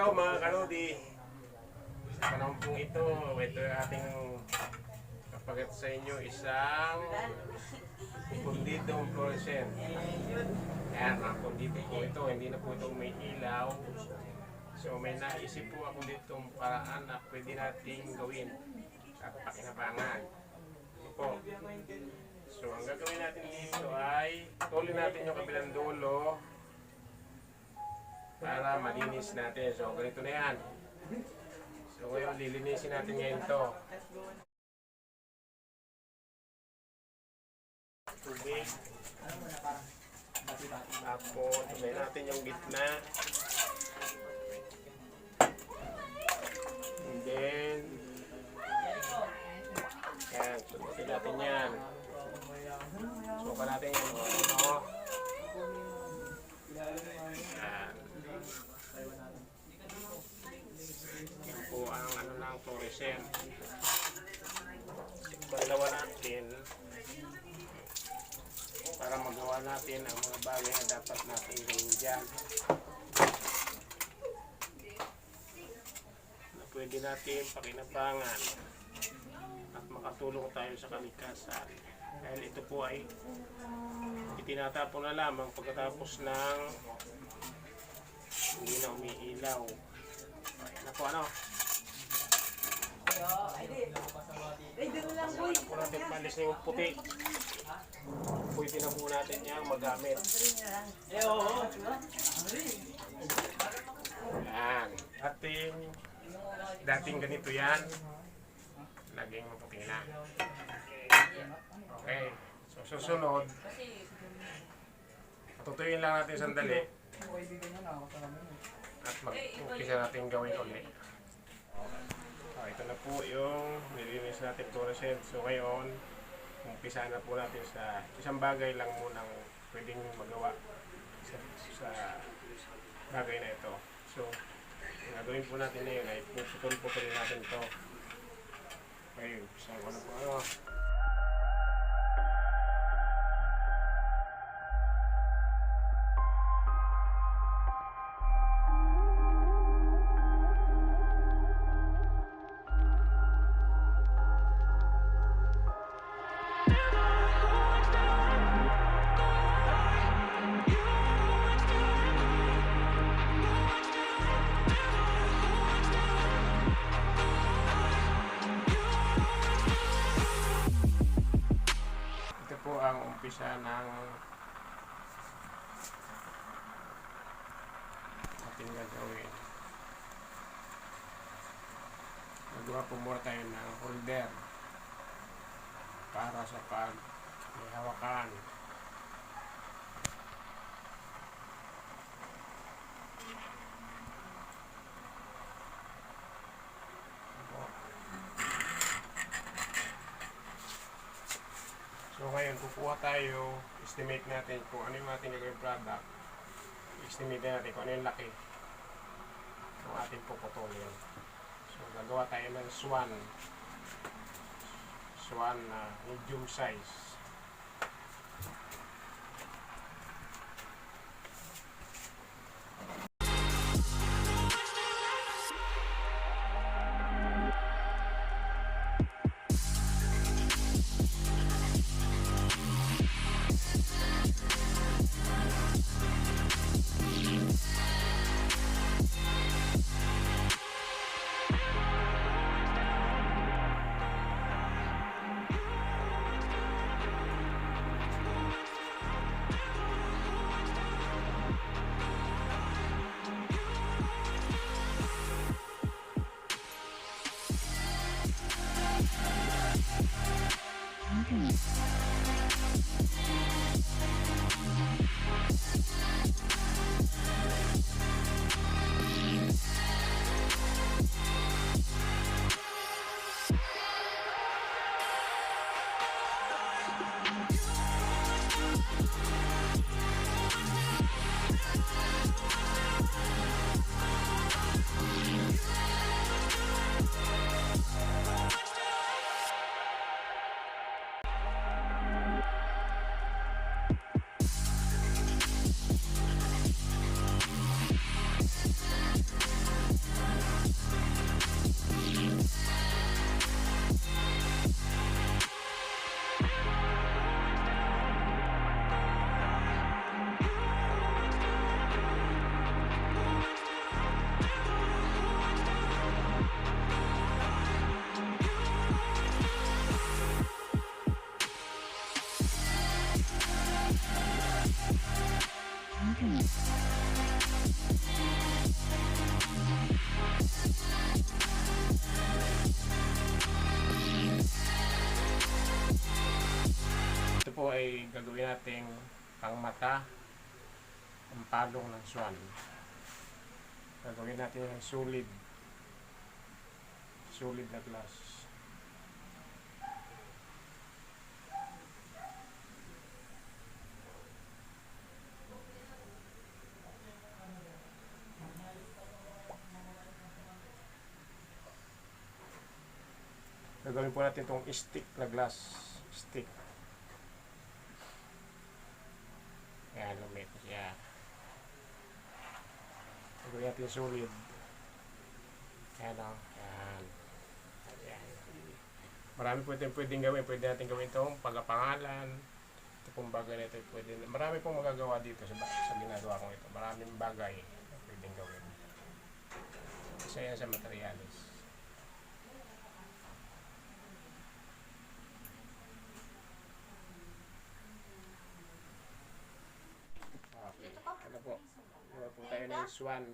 Hello mga kanodi. Sa panahon pong ito yung ating kapagat sa inyo isang kunditong fluorescent. Ayan mga kundito po ito, hindi na po ito may ilaw. So may naisip po ako ditong paraan na pwede nating gawin at pakinabangan. Ito po. So ang gagawin natin dito ay tulin natin yung kabilang dulo para malinis natin. So ganito na yan. So ngayon lilinisin natin ngayon ito. Tubig. Tapos tumay natin yung gitna. And then yan, sunutin natin yan. Suka natin yan. Yan. Yan po ang ano ng fluorescent. Balawa natin para magawa natin ang mga bagay na dapat natin gawin dyan. Na pwede natin pakinabangan at makatulong tayo sa kalikasan. Dahil ito po ay itinatapon na lamang pagkatapos ng hindi na umiilaw. Ayan na po ano. Po natin palis na yung puti. Pwede na po natin yan magamit. Ayan. Dating ganito yan. Naging puti na. Okay. So susunod, patutuyin lang natin sandali at mag-umpisa natin gawin ulit. Ito na po yung nilinis natin fluorescent. So ngayon, umpisa na po natin sa isang bagay lang munang pwedeng magawa sa bagay na ito. So, ang gagawin po natin na yun ay puputol-putulin natin ito. Okay, so ano po ano. Ang umpisa ng ating gagawin. Nagawa po muna tayo ng holder para sa pag-hawakan. So ngayon, kukuha tayo, estimate natin kung ano yung ating gagawin product. Estimate natin kung ano yung laki ng ating puputulin. So gagawa tayo ng swan na medium size. gagawin nating pangmata, ang palong ng swan. Gagawin natin yung solid na glass. Gagawin po natin itong stick na glass. Stick. Ayan, lumit. Ayan. Gagawin natin solid. Ayan o. Ayan. Ayan. Marami po ito pwedeng gawin. Pwede natin gawin itong pagkapangalan. Ito pong bagay na ito. Marami pong magagawa dito sa ginagawa ko ito. Maraming bagay na pwedeng gawin. Isa yan sa materialis. Okay. Ano po? Gawa po tayo ng swan.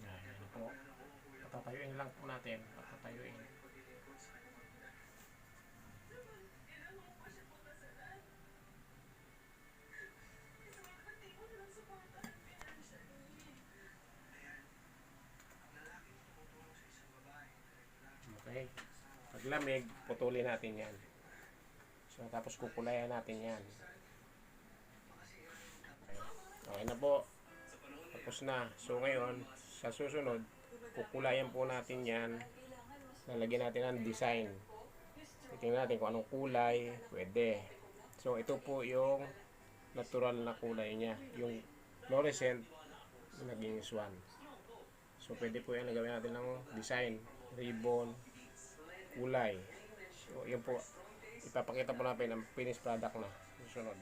Ayan po. Patatayuin lang po natin. Patatayuin. Okay. Pag lamig, putulin natin yan. So, tapos kukulayan natin yan. Okay na po. Tapos na. So, ngayon, sa susunod, kukulayan po natin yan. Lalagyan natin ng design. Tingnan natin kung anong kulay, pwede. So, ito po yung natural na kulay niya. Yung fluorescent, naging swan. So, pwede po yan. Nagawin natin ng design, ribbon, kulay. So, yun po. Ipapakita po natin ang finished product na. Susunod.